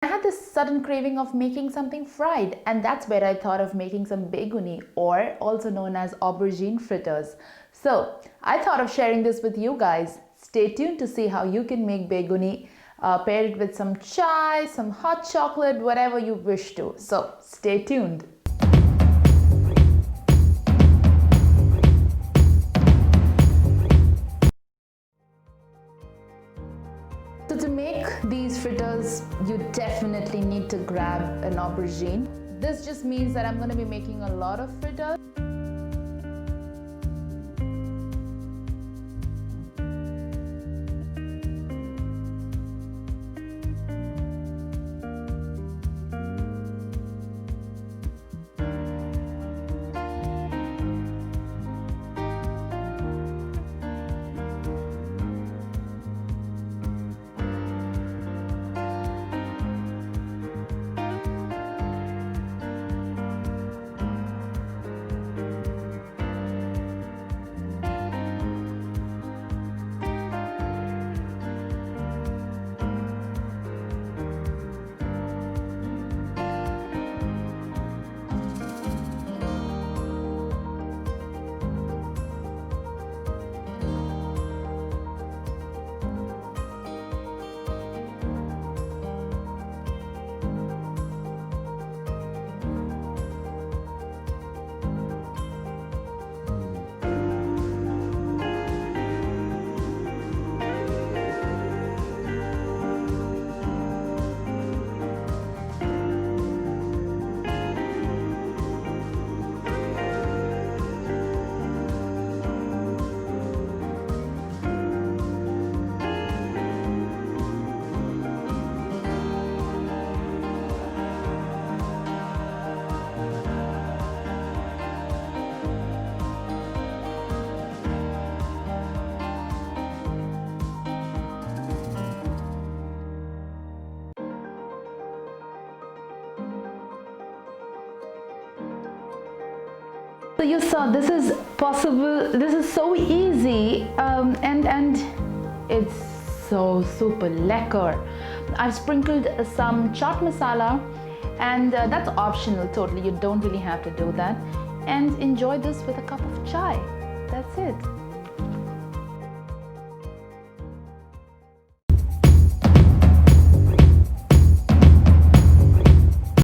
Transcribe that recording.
I had this sudden craving of making something fried, and that's where I thought of making some beguni, or also known as aubergine fritters. So I thought of sharing this with you guys. Stay tuned to see how you can make beguni. Pair it with some chai, some hot chocolate, whatever you wish to. So stay tuned. So to make these fritters, you definitely need to grab an aubergine. This just means that I'm going to be making a lot of fritters. So you saw this is possible, this is so easy, and it's so super lekker. I've sprinkled some chaat masala, and that's optional totally, you don't really have to do that. And enjoy this with a cup of chai. That's it.